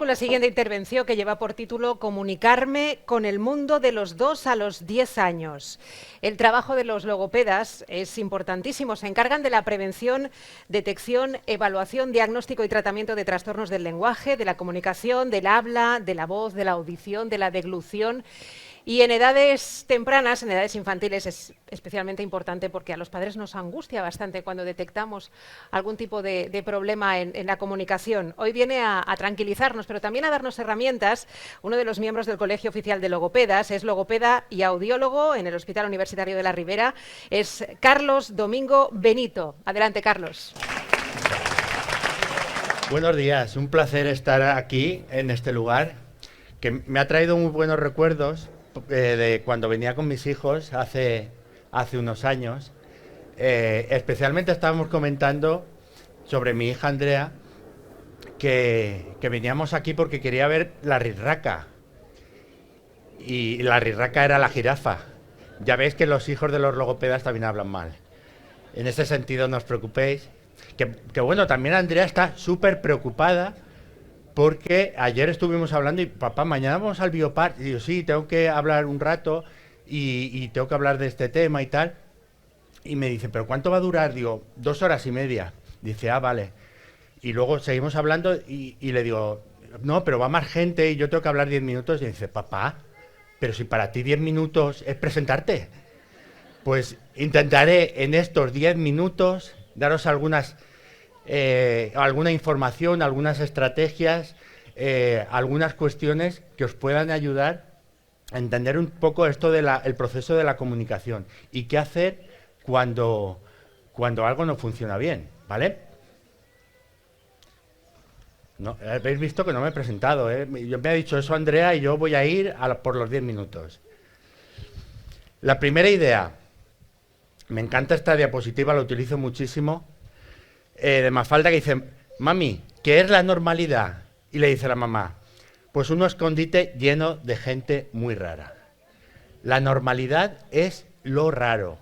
con la siguiente intervención que lleva por título Comunicarme con el mundo de los 2 a los 10 años. El trabajo de los logopedas es importantísimo. Se encargan de la prevención, detección, evaluación, diagnóstico y tratamiento de trastornos del lenguaje, de la comunicación, del habla, de la voz, de la audición, de la deglución. Y en edades tempranas, en edades infantiles, es especialmente importante porque a los padres nos angustia bastante cuando detectamos algún tipo de problema en la comunicación. Hoy viene a tranquilizarnos, pero también a darnos herramientas. Uno de los miembros del Colegio Oficial de Logopedas es logopeda y audiólogo en el Hospital Universitario de la Ribera. Es Carlos Domingo Benito. Adelante, Carlos. Buenos días, un placer estar aquí en este lugar que me ha traído muy buenos recuerdos de cuando venía con mis hijos hace unos años. Especialmente estábamos comentando sobre mi hija Andrea, que veníamos aquí porque quería ver la rirraca. Y la rirraca era la jirafa. Ya veis que los hijos de los logopedas también hablan mal. En ese sentido no os preocupéis. Que bueno, también Andrea está súper preocupada porque ayer estuvimos hablando y papá, mañana vamos al Biopark. Y yo, sí, tengo que hablar un rato y tengo que hablar de este tema y tal. Y me dice, ¿pero cuánto va a durar? Digo, 2 horas y media. Dice, ah, vale. Y luego seguimos hablando y le digo, no, pero va más gente y yo tengo que hablar 10 minutos. Y dice, papá, pero si para ti 10 minutos es presentarte. Pues intentaré en estos 10 minutos daros alguna información, algunas estrategias, algunas cuestiones que os puedan ayudar a entender un poco esto del proceso de la comunicación y qué hacer cuando algo no funciona bien, ¿vale? No, habéis visto que no me he presentado, ¿eh? Yo me ha dicho eso Andrea y yo voy a ir por los 10 minutos. La primera idea, me encanta esta diapositiva, la utilizo muchísimo, de Mafalda, que dice, mami, ¿qué es la normalidad? Y le dice la mamá, pues un escondite lleno de gente muy rara. La normalidad es lo raro.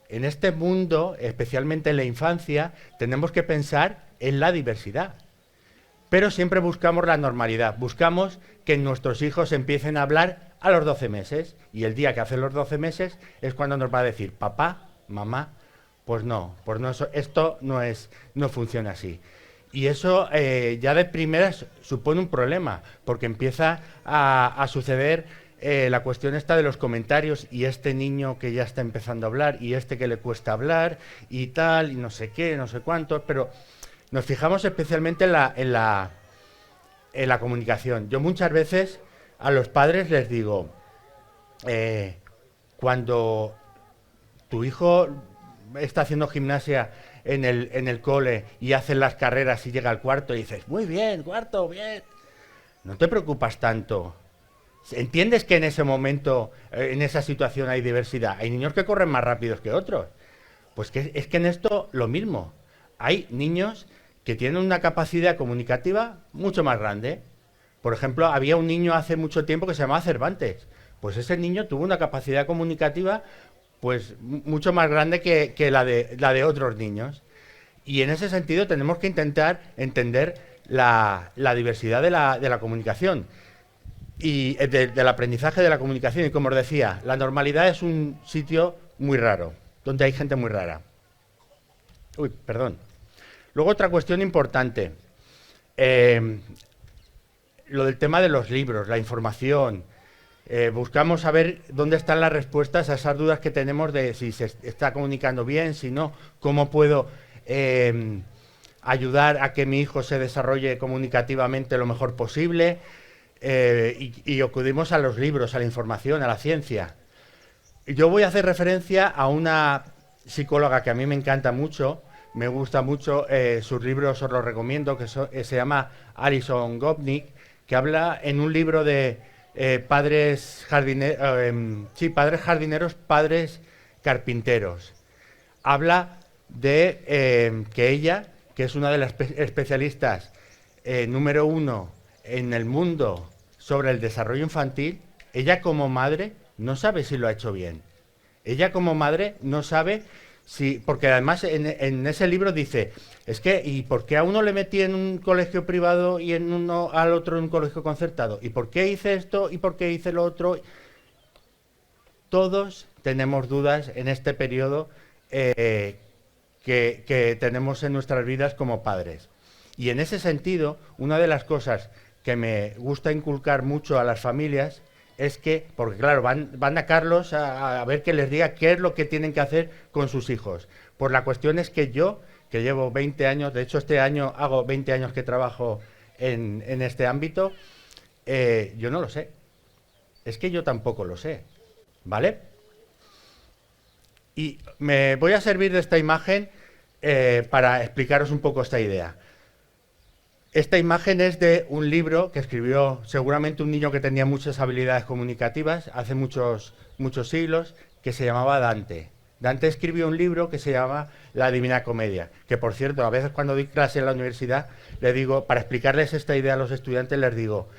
En este mundo, especialmente en la infancia, tenemos que pensar en la diversidad. Pero siempre buscamos la normalidad, buscamos que nuestros hijos empiecen a hablar a los 12 meses. Y el día que hacen los 12 meses es cuando nos va a decir, papá, mamá, pues no, esto no funciona así. Y eso ya de primeras supone un problema, porque empieza a suceder la cuestión esta de los comentarios y este niño que ya está empezando a hablar y este que le cuesta hablar y tal, y no sé qué, no sé cuánto, pero nos fijamos especialmente en la comunicación. Yo muchas veces a los padres les digo, cuando tu hijo está haciendo gimnasia en el cole y hace las carreras y llega al cuarto y dices, muy bien, cuarto, bien. No te preocupas tanto. ¿Entiendes que en ese momento, en esa situación hay diversidad? Hay niños que corren más rápidos que otros. Pues es que en esto lo mismo. Hay niños que tienen una capacidad comunicativa mucho más grande. Por ejemplo, había un niño hace mucho tiempo que se llamaba Cervantes. Pues ese niño tuvo una capacidad comunicativa pues mucho más grande que la de otros niños. Y en ese sentido tenemos que intentar entender la diversidad de la comunicación y del aprendizaje de la comunicación. Y como os decía, la normalidad es un sitio muy raro, donde hay gente muy rara. Uy, perdón. Luego otra cuestión importante, lo del tema de los libros, la información. Buscamos saber dónde están las respuestas a esas dudas que tenemos de si se está comunicando bien, si no, cómo puedo ayudar a que mi hijo se desarrolle comunicativamente lo mejor posible, y acudimos a los libros, a la información, a la ciencia. Yo voy a hacer referencia a una psicóloga que a mí me encanta mucho, me gusta mucho, sus libros os los recomiendo, que se llama Alison Gopnik, que habla en un libro de padres jardineros, padres carpinteros. Habla de que ella, que es una de las especialistas número 1 en el mundo sobre el desarrollo infantil, ella como madre no sabe si lo ha hecho bien. Ella como madre no sabe Sí, porque además en ese libro dice, es que, ¿y por qué a uno le metí en un colegio privado y en uno al otro en un colegio concertado? ¿Y por qué hice esto y por qué hice lo otro? Todos tenemos dudas en este periodo que tenemos en nuestras vidas como padres. Y en ese sentido, una de las cosas que me gusta inculcar mucho a las familias es que, porque claro, van a Carlos a ver que les diga qué es lo que tienen que hacer con sus hijos. Pues la cuestión es que yo, que llevo 20 años, de hecho este año hago 20 años que trabajo en este ámbito, yo no lo sé. Es que yo tampoco lo sé, ¿vale? Y me voy a servir de esta imagen para explicaros un poco esta idea. Esta imagen es de un libro que escribió seguramente un niño que tenía muchas habilidades comunicativas hace muchos siglos, que se llamaba Dante. Dante escribió un libro que se llama La Divina Comedia, que por cierto, a veces cuando doy clase en la universidad, le digo, para explicarles esta idea a los estudiantes, les digo,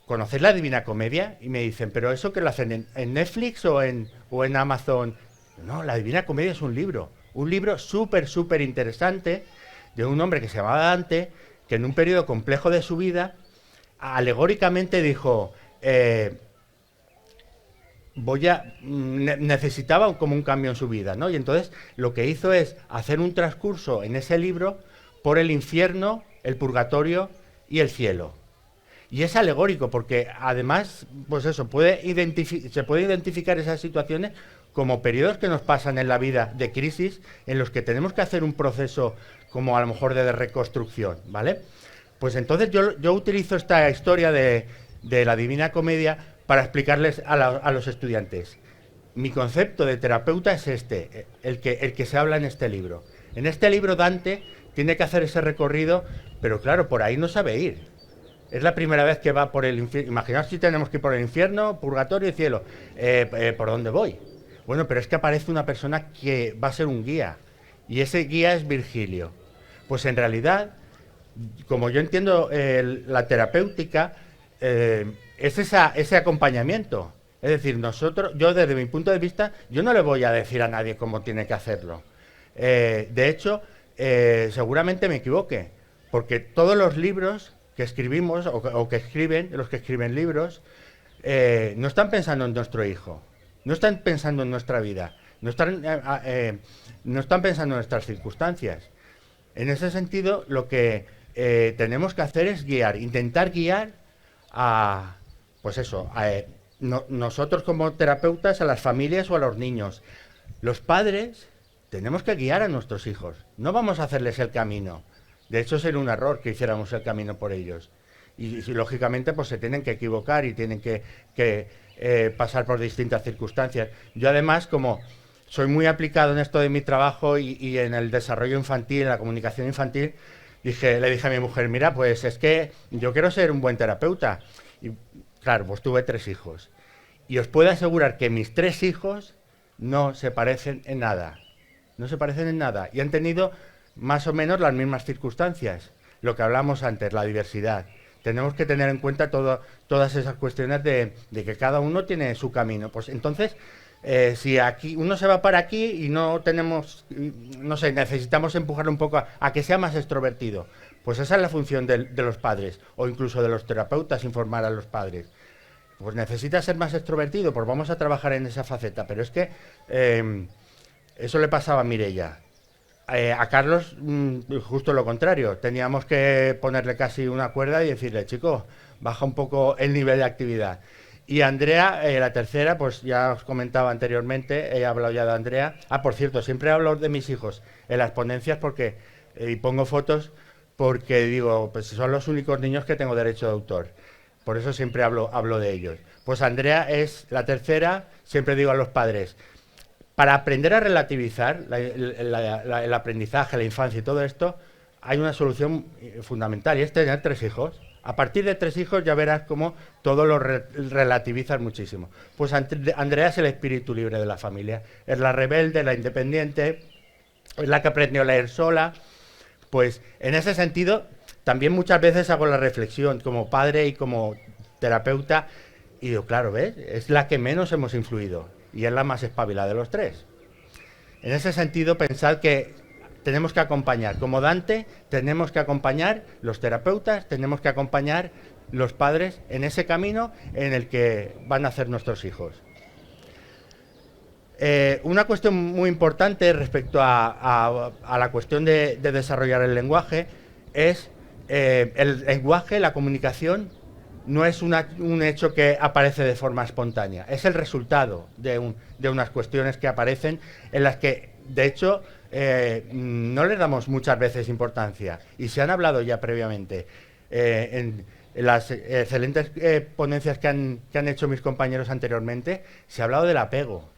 ¿conocéis la Divina Comedia? Y me dicen, ¿pero eso que lo hacen en Netflix o en Amazon? No, la Divina Comedia es un libro súper interesante, de un hombre que se llamaba Dante, que en un periodo complejo de su vida, alegóricamente dijo, necesitaba como un cambio en su vida, ¿no? Y entonces lo que hizo es hacer un transcurso en ese libro por el infierno, el purgatorio y el cielo. Y es alegórico porque además, pues eso, se puede identificar esas situaciones como periodos que nos pasan en la vida de crisis en los que tenemos que hacer un proceso como a lo mejor de reconstrucción, ¿vale? Pues entonces yo utilizo esta historia de la Divina Comedia para explicarles a los estudiantes. Mi concepto de terapeuta es este, el que se habla en este libro. En este libro Dante tiene que hacer ese recorrido, pero claro, por ahí no sabe ir. Es la primera vez que va por el infierno. Imaginaos si tenemos que ir por el infierno, purgatorio y cielo. ¿Por dónde voy? Bueno, pero es que aparece una persona que va a ser un guía. Y ese guía es Virgilio. Pues en realidad, como yo entiendo la terapéutica, es ese acompañamiento. Es decir, yo desde mi punto de vista, yo no le voy a decir a nadie cómo tiene que hacerlo. De hecho, seguramente me equivoque. Porque todos los libros que escribimos o que escriben, los que escriben libros, no están pensando en nuestro hijo, no están pensando en nuestra vida, no están pensando en nuestras circunstancias. En ese sentido, lo que tenemos que hacer es intentar guiar a, pues eso, nosotros como terapeutas, a las familias o a los niños. Los padres tenemos que guiar a nuestros hijos, no vamos a hacerles el camino. De hecho, sería un error que hiciéramos el camino por ellos. Y lógicamente, pues se tienen que equivocar y tienen que pasar por distintas circunstancias. Yo además, como soy muy aplicado en esto de mi trabajo y en el desarrollo infantil, en la comunicación infantil, le dije a mi mujer, mira, pues es que yo quiero ser un buen terapeuta. Y claro, pues tuve 3 hijos. Y os puedo asegurar que mis 3 hijos no se parecen en nada. No se parecen en nada. Y han tenido más o menos las mismas circunstancias. Lo que hablamos antes, la diversidad. Tenemos que tener en cuenta todas esas cuestiones de que cada uno tiene su camino. Pues entonces, si aquí uno se va para aquí y no tenemos, no sé, necesitamos empujarlo un poco a que sea más extrovertido, pues esa es la función de los padres, o incluso de los terapeutas, informar a los padres. Pues necesita ser más extrovertido, pues vamos a trabajar en esa faceta. Pero es que eso le pasaba a Mireia. A Carlos, justo lo contrario. Teníamos que ponerle casi una cuerda y decirle, chico, baja un poco el nivel de actividad. Y Andrea, la tercera, pues ya os comentaba anteriormente, he hablado ya de Andrea. Por cierto, siempre hablo de mis hijos en las ponencias porque y pongo fotos porque digo, pues son los únicos niños que tengo derecho de autor. Por eso siempre hablo de ellos. Pues Andrea es la tercera, siempre digo a los padres, para aprender a relativizar el aprendizaje, la infancia y todo esto, hay una solución fundamental y es tener 3 hijos. A partir de 3 hijos ya verás cómo todo lo relativizas muchísimo. Pues Andrea es el espíritu libre de la familia. Es la rebelde, la independiente, es la que aprendió a leer sola. Pues en ese sentido, también muchas veces hago la reflexión como padre y como terapeuta y digo, claro, ¿ves? Es la que menos hemos influido. Y es la más espabilada de los 3. En ese sentido, pensad que tenemos que acompañar, como Dante, tenemos que acompañar los terapeutas, tenemos que acompañar los padres en ese camino en el que van a hacer nuestros hijos. Una cuestión muy importante respecto a la cuestión de desarrollar el lenguaje es el lenguaje, la comunicación, no es un hecho que aparece de forma espontánea, es el resultado de unas cuestiones que aparecen en las que, de hecho, no les damos muchas veces importancia y se han hablado ya previamente en las excelentes ponencias que han hecho mis compañeros anteriormente. Se ha hablado del apego,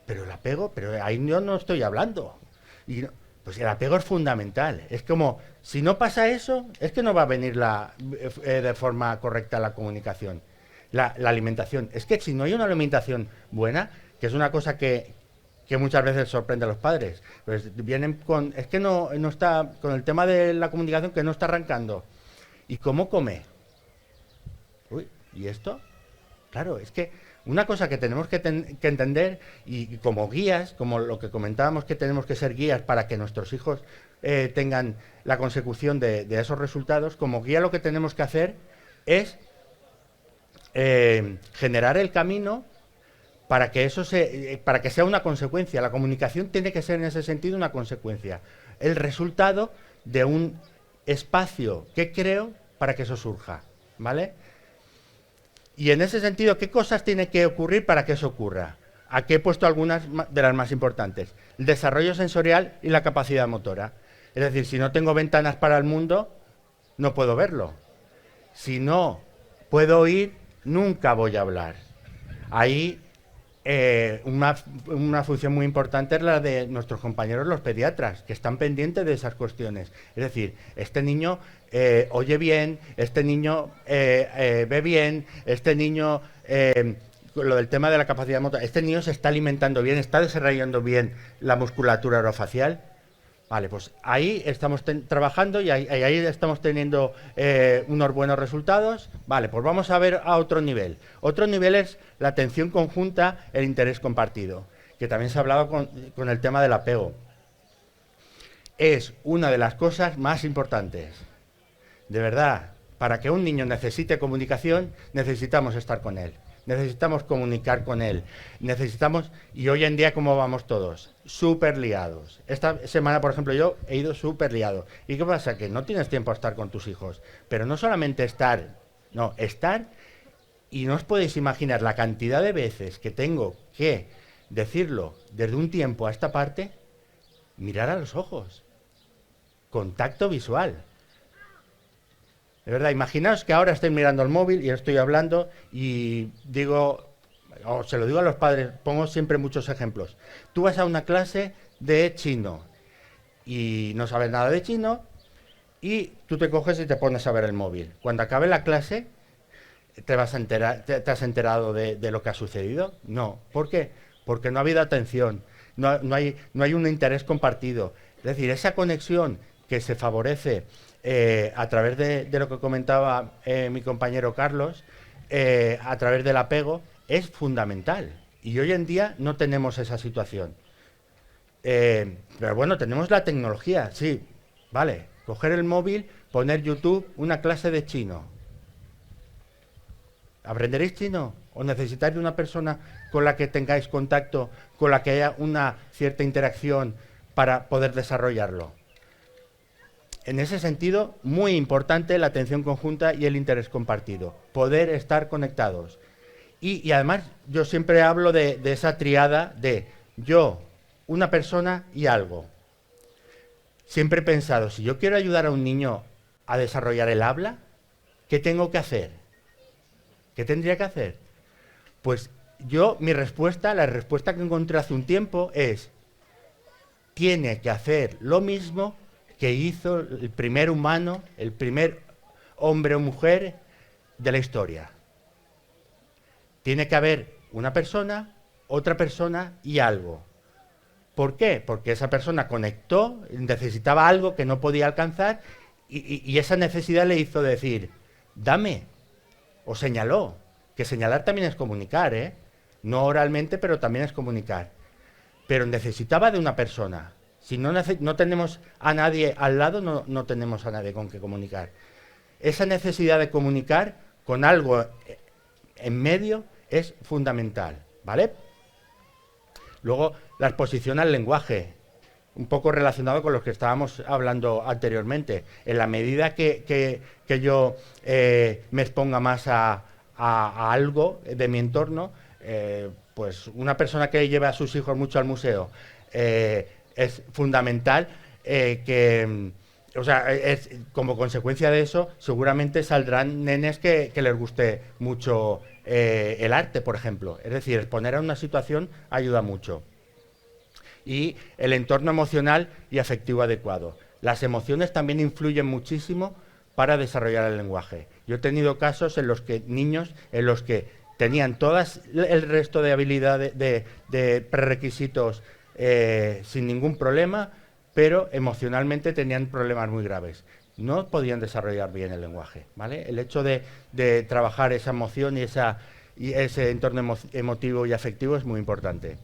pero el apego, pero ahí yo no estoy hablando. Y pues el apego es fundamental. Es como, si no pasa eso, es que no va a venir de forma correcta la comunicación. La alimentación. Es que si no hay una alimentación buena, que es una cosa que muchas veces sorprende a los padres, pues vienen con, es que no está, con el tema de la comunicación que no está arrancando. ¿Y cómo come? Uy, ¿y esto? Claro, es que una cosa que tenemos que entender, y como guías, como lo que comentábamos, que tenemos que ser guías para que nuestros hijos tengan la consecución de esos resultados, como guía lo que tenemos que hacer es generar el camino para que eso para que sea una consecuencia. La comunicación tiene que ser en ese sentido una consecuencia, el resultado de un espacio que creo para que eso surja, ¿vale? Y en ese sentido, ¿qué cosas tiene que ocurrir para que eso ocurra? Aquí he puesto algunas de las más importantes. El desarrollo sensorial y la capacidad motora. Es decir, si no tengo ventanas para el mundo, no puedo verlo. Si no puedo oír, nunca voy a hablar. Ahí una función muy importante es la de nuestros compañeros los pediatras, que están pendientes de esas cuestiones. Es decir, este niño oye bien, este niño ve bien, este niño, lo del tema de la capacidad motora, este niño se está alimentando bien, está desarrollando bien la musculatura orofacial. Vale, pues ahí estamos trabajando y ahí estamos teniendo unos buenos resultados. Vale, pues vamos a ver a otro nivel. Otro nivel es la atención conjunta, el interés compartido, que también se ha hablado con el tema del apego. Es una de las cosas más importantes. De verdad, para que un niño necesite comunicación, necesitamos estar con él. Necesitamos comunicar con él. Necesitamos, y hoy en día, ¿cómo vamos todos? Súper liados. Esta semana, por ejemplo, yo he ido súper liado. ¿Y qué pasa? Que no tienes tiempo a estar con tus hijos. Pero no solamente estar, no, estar, y no os podéis imaginar la cantidad de veces que tengo que decirlo desde un tiempo a esta parte, mirar a los ojos. Contacto visual. De verdad, imaginaos que ahora estoy mirando el móvil y estoy hablando y digo, o se lo digo a los padres, pongo siempre muchos ejemplos. Tú vas a una clase de chino y no sabes nada de chino y tú te coges y te pones a ver el móvil. Cuando acabe la clase, ¿te has enterado de lo que ha sucedido? No. ¿Por qué? Porque no ha habido atención, no hay un interés compartido. Es decir, esa conexión que se favorece a través de lo que comentaba mi compañero Carlos, a través del apego, es fundamental. Y hoy en día no tenemos esa situación. Pero bueno, tenemos la tecnología, sí, vale. Coger el móvil, poner YouTube, una clase de chino. ¿Aprenderéis chino? ¿O necesitáis de una persona con la que tengáis contacto, con la que haya una cierta interacción para poder desarrollarlo? En ese sentido, muy importante la atención conjunta y el interés compartido. Poder estar conectados. Y además, yo siempre hablo de esa triada de yo, una persona y algo. Siempre he pensado, si yo quiero ayudar a un niño a desarrollar el habla, ¿qué tengo que hacer? ¿Qué tendría que hacer? Pues yo, la respuesta que encontré hace un tiempo es, tiene que hacer lo mismo que hizo el primer humano, el primer hombre o mujer de la historia. Tiene que haber una persona, otra persona y algo. ¿Por qué? Porque esa persona conectó, necesitaba algo que no podía alcanzar y esa necesidad le hizo decir, dame, o señaló, que señalar también es comunicar, ¿eh? No oralmente, pero también es comunicar. pero necesitaba de una persona. Si no tenemos a nadie al lado, no tenemos a nadie con que comunicar. Esa necesidad de comunicar con algo en medio es fundamental, ¿vale? Luego, la exposición al lenguaje, un poco relacionado con lo que estábamos hablando anteriormente. En la medida que yo me exponga más a algo de mi entorno, pues una persona que lleve a sus hijos mucho al museo, es fundamental o sea, como consecuencia de eso, seguramente saldrán nenes que les guste mucho el arte, por ejemplo. Es decir, exponer a una situación ayuda mucho. Y el entorno emocional y afectivo adecuado. Las emociones también influyen muchísimo para desarrollar el lenguaje. Yo he tenido casos en los que niños, en los que tenían todas el resto de habilidades, de prerequisitos sin ningún problema, pero emocionalmente tenían problemas muy graves. No podían desarrollar bien el lenguaje, ¿vale? El hecho de trabajar esa emoción y ese entorno emotivo y afectivo es muy importante.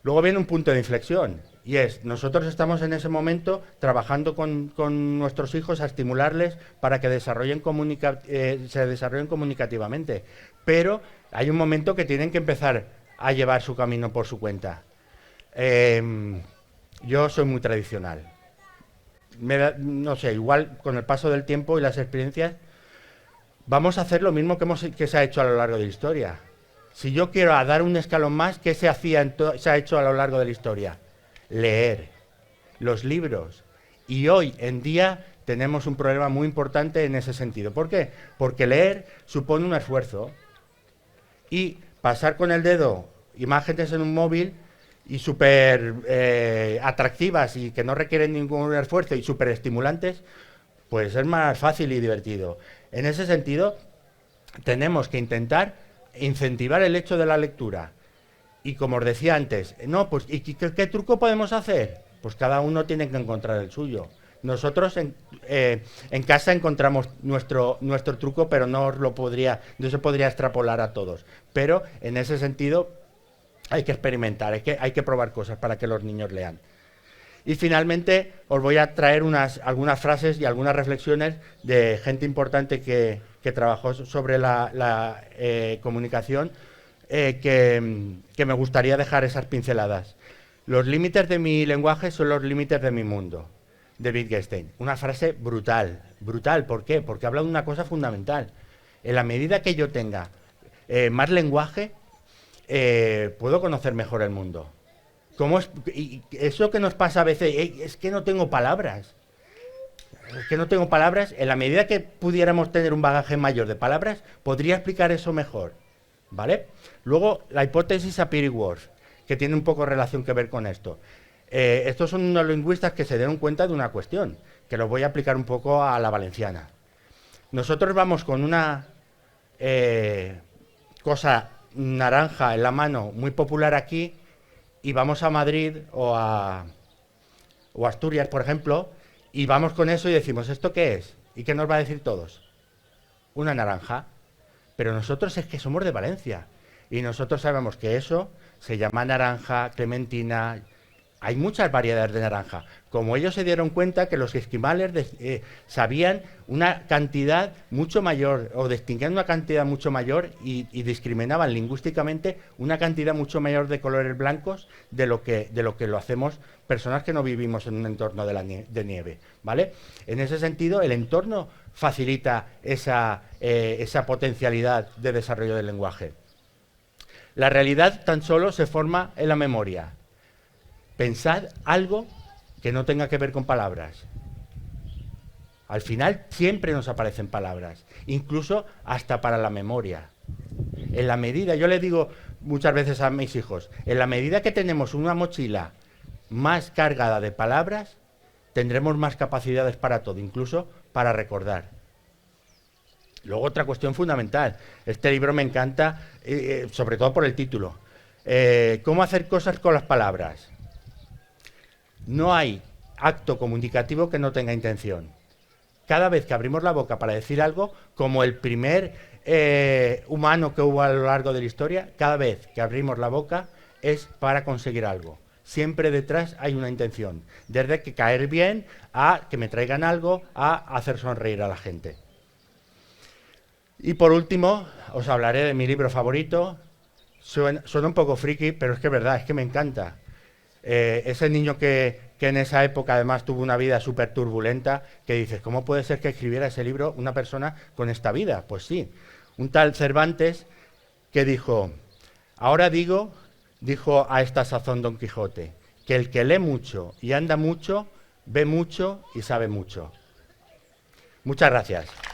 Luego viene un punto de inflexión, y es, nosotros estamos en ese momento trabajando con nuestros hijos a estimularles para que se desarrollen comunicativamente, pero hay un momento que tienen que empezar a llevar su camino por su cuenta. Yo soy muy tradicional. No sé, igual con el paso del tiempo y las experiencias, vamos a hacer lo mismo que se ha hecho a lo largo de la historia. Si yo quiero dar un escalón más, ¿qué se ha hecho a lo largo de la historia? Leer los libros. Y hoy en día tenemos un problema muy importante en ese sentido. ¿Por qué? Porque leer supone un esfuerzo. Y pasar con el dedo imágenes en un móvil y súper atractivas y que no requieren ningún esfuerzo y súper estimulantes, pues es más fácil y divertido. En ese sentido, tenemos que intentar incentivar el hecho de la lectura. Y como os decía antes, pues ¿y qué truco podemos hacer? Pues cada uno tiene que encontrar el suyo. Nosotros en casa encontramos nuestro truco, pero no se podría extrapolar a todos. Pero en ese sentido hay que experimentar, hay que probar cosas para que los niños lean. Y finalmente os voy a traer algunas frases y algunas reflexiones de gente importante que trabajó sobre la comunicación, que me gustaría dejar esas pinceladas. Los límites de mi lenguaje son los límites de mi mundo, de Wittgenstein. Una frase brutal. Brutal, ¿por qué? Porque habla de una cosa fundamental. En la medida que yo tenga más lenguaje, puedo conocer mejor el mundo. Y eso que nos pasa a veces, es que no tengo palabras. Es que no tengo palabras. En la medida que pudiéramos tener un bagaje mayor de palabras, podría explicar eso mejor, ¿vale? Luego, la hipótesis Sapir-Whorf, que tiene un poco relación que ver con esto. Estos son unos lingüistas que se dieron cuenta de una cuestión, que lo voy a aplicar un poco a la valenciana. Nosotros vamos con una cosa naranja en la mano, muy popular aquí, y vamos a Madrid o a Asturias, por ejemplo, y vamos con eso y decimos, ¿esto qué es? ¿Y qué nos va a decir todos? Una naranja. Pero nosotros es que somos de Valencia, y nosotros sabemos que eso se llama naranja, clementina. Hay muchas variedades de naranja. Como ellos se dieron cuenta que los esquimales sabían una cantidad mucho mayor, o distinguían una cantidad mucho mayor y discriminaban lingüísticamente una cantidad mucho mayor de colores blancos de lo que lo hacemos personas que no vivimos en un entorno de nieve, ¿vale? En ese sentido, el entorno facilita esa potencialidad de desarrollo del lenguaje. La realidad tan solo se forma en la memoria. Pensad algo que no tenga que ver con palabras. Al final siempre nos aparecen palabras, incluso hasta para la memoria. En la medida, yo le digo muchas veces a mis hijos, en la medida que tenemos una mochila más cargada de palabras, tendremos más capacidades para todo, incluso para recordar. Luego otra cuestión fundamental, este libro me encanta, sobre todo por el título, ¿cómo hacer cosas con las palabras? No hay acto comunicativo que no tenga intención. Cada vez que abrimos la boca para decir algo, como el primer humano que hubo a lo largo de la historia, cada vez que abrimos la boca es para conseguir algo. Siempre detrás hay una intención, desde que caer bien a que me traigan algo, a hacer sonreír a la gente. Y por último, os hablaré de mi libro favorito. Suena un poco friki, pero es que es verdad, es que me encanta. Ese niño que en esa época además tuvo una vida súper turbulenta, que dices, ¿cómo puede ser que escribiera ese libro una persona con esta vida? Pues sí, un tal Cervantes que dijo, ahora dijo a esta sazón Don Quijote, que el que lee mucho y anda mucho, ve mucho y sabe mucho. Muchas gracias.